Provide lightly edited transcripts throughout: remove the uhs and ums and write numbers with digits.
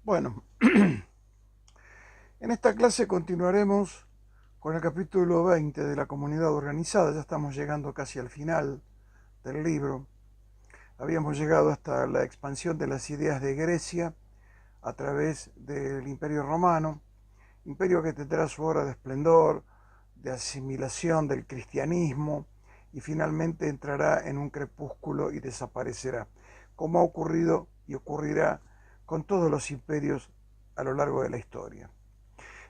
Bueno, en esta clase continuaremos con el capítulo 20 de la comunidad organizada. Ya estamos llegando casi al final del libro. Habíamos llegado hasta la expansión de las ideas de Grecia a través del Imperio Romano, imperio que tendrá su hora de esplendor, de asimilación del cristianismo y finalmente entrará en un crepúsculo y desaparecerá, como ha ocurrido y ocurrirá con todos los imperios a lo largo de la historia.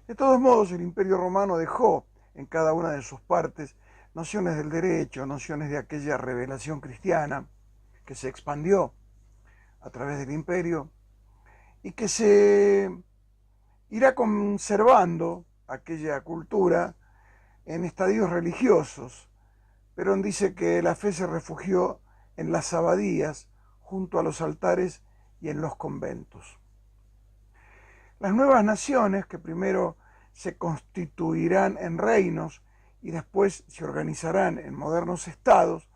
De todos modos, el Imperio Romano dejó en cada una de sus partes nociones del derecho, nociones de aquella revelación cristiana que se expandió a través del imperio y que se irá conservando aquella cultura en estadios religiosos. Perón dice que la fe se refugió en las abadías, junto a los altares y en los conventos. Las nuevas naciones, que primero se constituirán en reinos y después se organizarán en modernos estados,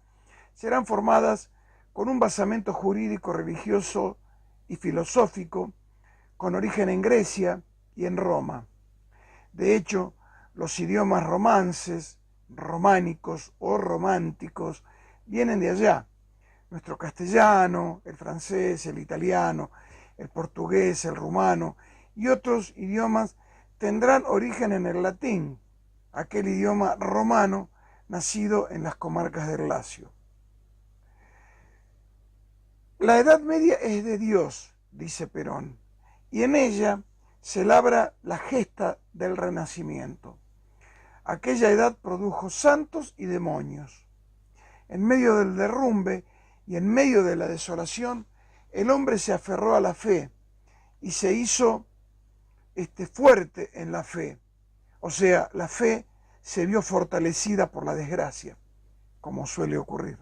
serán formadas con un basamento jurídico, religioso y filosófico, con origen en Grecia y en Roma. De hecho, los idiomas romances, románicos o románticos vienen de allá. Nuestro castellano, el francés, el italiano, el portugués, el rumano y otros idiomas tendrán origen en el latín, aquel idioma romano nacido en las comarcas del Lacio. La Edad Media es de Dios, dice Perón, y en ella se labra la gesta del Renacimiento. Aquella edad produjo santos y demonios. En medio del derrumbe y en medio de la desolación, el hombre se aferró a la fe y se hizo fuerte en la fe. O sea, la fe se vio fortalecida por la desgracia, como suele ocurrir.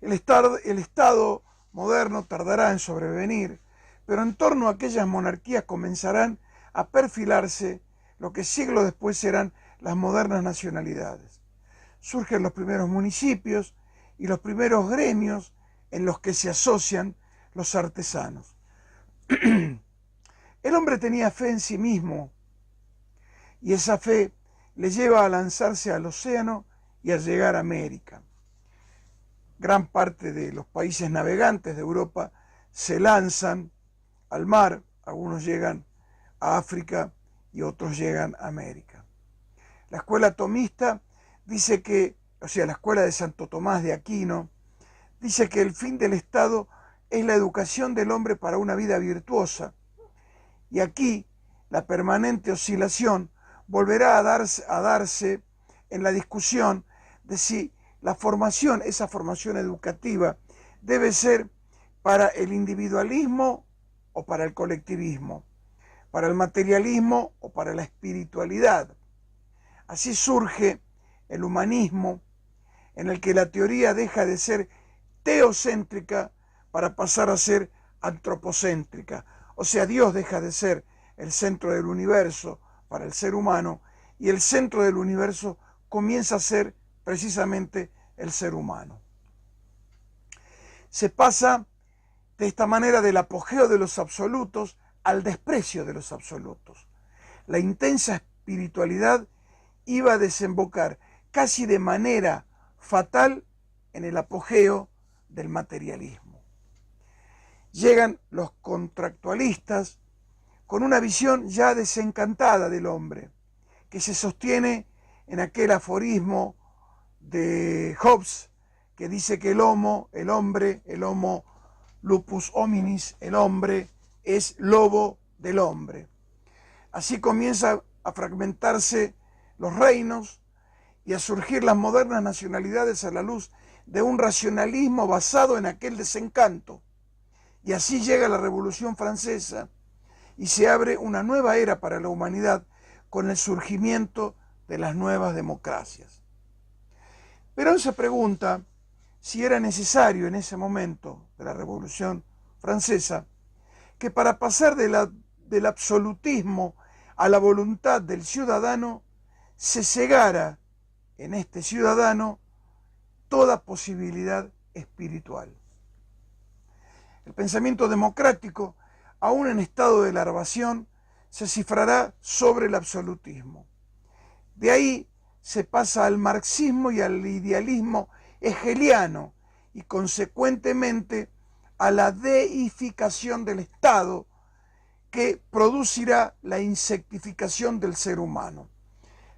El Estado moderno tardará en sobrevenir, pero en torno a aquellas monarquías comenzarán a perfilarse lo que siglos después serán las modernas nacionalidades. Surgen los primeros municipios y los primeros gremios en los que se asocian los artesanos. El hombre tenía fe en sí mismo y esa fe le lleva a lanzarse al océano y a llegar a América. Gran parte de los países navegantes de Europa se lanzan al mar, algunos llegan a África y otros llegan a América. La escuela tomista dice que, la escuela de Santo Tomás de Aquino, dice que el fin del Estado es la educación del hombre para una vida virtuosa. Y aquí la permanente oscilación volverá a darse en la discusión de si la formación, esa formación educativa, debe ser para el individualismo o para el colectivismo, para el materialismo o para la espiritualidad. Así surge el humanismo, en el que la teoría deja de ser teocéntrica para pasar a ser antropocéntrica. O sea, Dios deja de ser el centro del universo para el ser humano y el centro del universo comienza a ser precisamente el ser humano. Se pasa de esta manera del apogeo de los absolutos al desprecio de los absolutos. La intensa espiritualidad iba a desembocar casi de manera fatal en el apogeo del materialismo. Llegan los contractualistas con una visión ya desencantada del hombre, que se sostiene en aquel aforismo de Hobbes que dice que el homo lupus hominis, el hombre es lobo del hombre. Así comienza a fragmentarse los reinos y a surgir las modernas nacionalidades a la luz de un racionalismo basado en aquel desencanto. Y así llega la Revolución Francesa y se abre una nueva era para la humanidad con el surgimiento de las nuevas democracias. Perón se pregunta si era necesario en ese momento de la Revolución Francesa que para pasar del absolutismo a la voluntad del ciudadano se cegara en este ciudadano toda posibilidad espiritual. El pensamiento democrático, aún en estado de larvación, se cifrará sobre el absolutismo. De ahí se pasa al marxismo y al idealismo hegeliano y consecuentemente a la deificación del Estado, que producirá la insectificación del ser humano.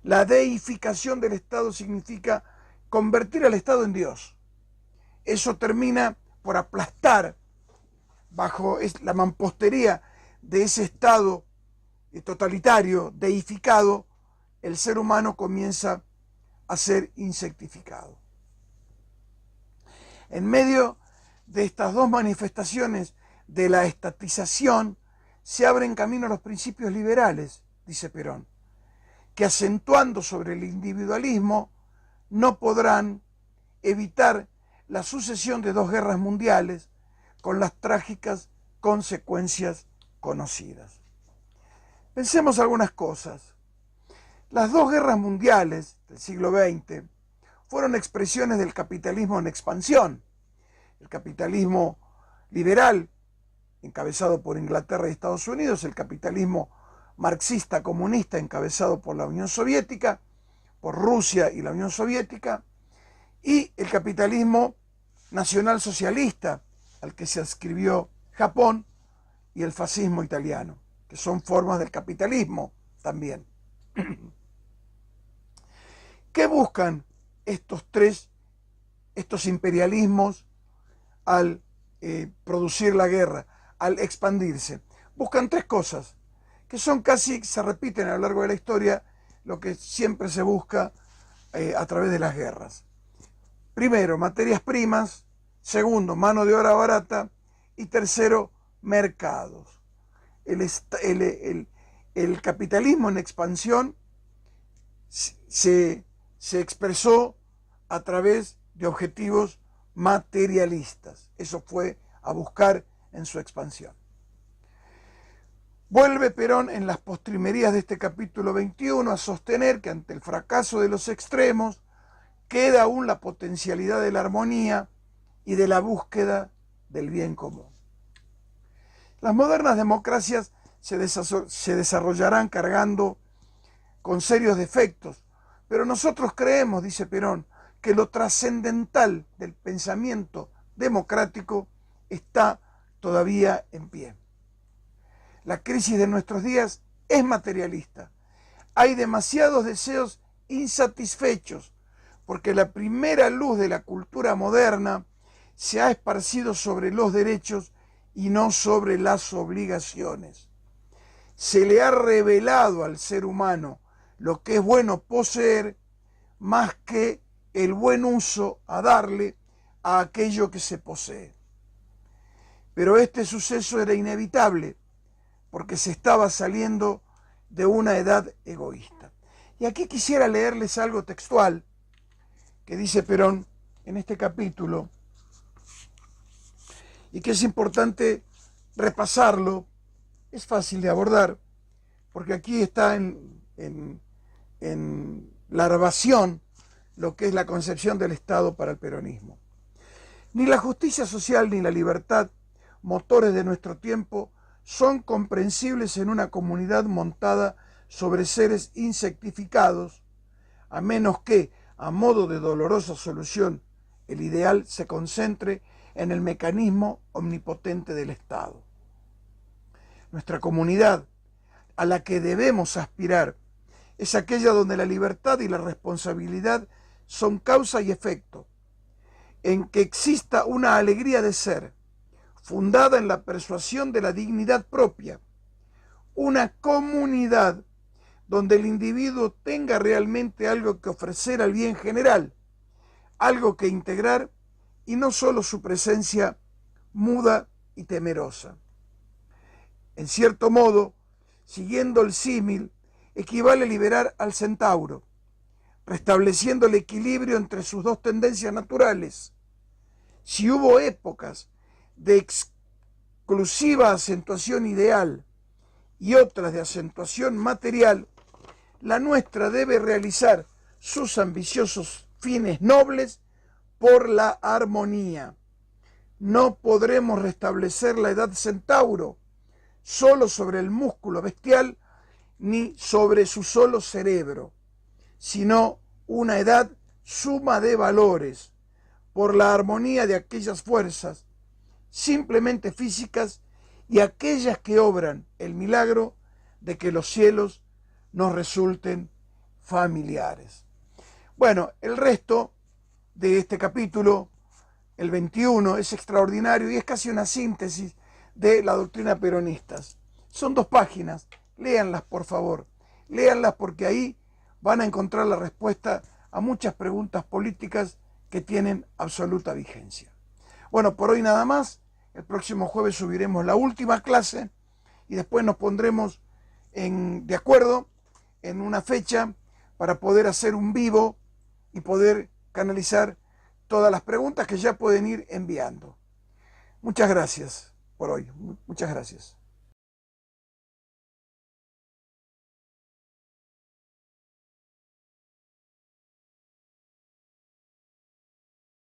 La deificación del Estado significa convertir al Estado en Dios. Eso termina por aplastar bajo la mampostería de ese Estado totalitario, deificado. El ser humano comienza a ser insectificado. En medio de estas dos manifestaciones de la estatización, se abren camino a los principios liberales, dice Perón, que acentuando sobre el individualismo no podrán evitar la sucesión de dos guerras mundiales con las trágicas consecuencias conocidas. Pensemos algunas cosas. Las dos guerras mundiales del siglo XX fueron expresiones del capitalismo en expansión. El capitalismo liberal, encabezado por Inglaterra y Estados Unidos, el capitalismo marxista comunista, encabezado por la Unión Soviética, por Rusia y la Unión Soviética, y el capitalismo nacional socialista, al que se adscribió Japón, y el fascismo italiano, que son formas del capitalismo también. ¿Qué buscan estos imperialismos al producir la guerra, al expandirse? Buscan tres cosas, que son casi, se repiten a lo largo de la historia, lo que siempre se busca a través de las guerras. Primero, materias primas. Segundo, mano de obra barata. Y tercero, mercados. El capitalismo en expansión se expresó a través de objetivos materialistas. Eso fue a buscar en su expansión. Vuelve Perón en las postrimerías de este capítulo 21 a sostener que ante el fracaso de los extremos queda aún la potencialidad de la armonía y de la búsqueda del bien común. Las modernas democracias se desarrollarán cargando con serios defectos, pero nosotros creemos, dice Perón, que lo trascendental del pensamiento democrático está todavía en pie. La crisis de nuestros días es materialista. Hay demasiados deseos insatisfechos, porque la primera luz de la cultura moderna se ha esparcido sobre los derechos y no sobre las obligaciones. Se le ha revelado al ser humano lo que es bueno poseer más que el buen uso a darle a aquello que se posee. Pero este suceso era inevitable porque se estaba saliendo de una edad egoísta. Y aquí quisiera leerles algo textual que dice Perón en este capítulo y que es importante repasarlo. Es fácil de abordar porque aquí está en larvación lo que es la concepción del Estado para el peronismo. Ni la justicia social ni la libertad, motores de nuestro tiempo, son comprensibles en una comunidad montada sobre seres insectificados, a menos que, a modo de dolorosa solución, el ideal se concentre en el mecanismo omnipotente del Estado. Nuestra comunidad, a la que debemos aspirar, es aquella donde la libertad y la responsabilidad son causa y efecto, en que exista una alegría de ser, fundada en la persuasión de la dignidad propia, una comunidad donde el individuo tenga realmente algo que ofrecer al bien general, algo que integrar y no solo su presencia muda y temerosa. En cierto modo, siguiendo el símil, equivale a liberar al centauro, restableciendo el equilibrio entre sus dos tendencias naturales. Si hubo épocas de exclusiva acentuación ideal y otras de acentuación material, la nuestra debe realizar sus ambiciosos fines nobles por la armonía. no podremos restablecer la edad centauro solo sobre el músculo bestial ni sobre su solo cerebro, sino una edad suma de valores por la armonía de aquellas fuerzas simplemente físicas y aquellas que obran el milagro de que los cielos nos resulten familiares. Bueno, el resto de este capítulo, el 21, es extraordinario y es casi una síntesis de la doctrina peronista. Son 2 páginas, léanlas por favor, léanlas porque ahí van a encontrar la respuesta a muchas preguntas políticas que tienen absoluta vigencia. Bueno, por hoy nada más. El próximo jueves subiremos la última clase y después nos pondremos de acuerdo en una fecha para poder hacer un vivo y poder canalizar todas las preguntas que ya pueden ir enviando. Muchas gracias por hoy. Muchas gracias.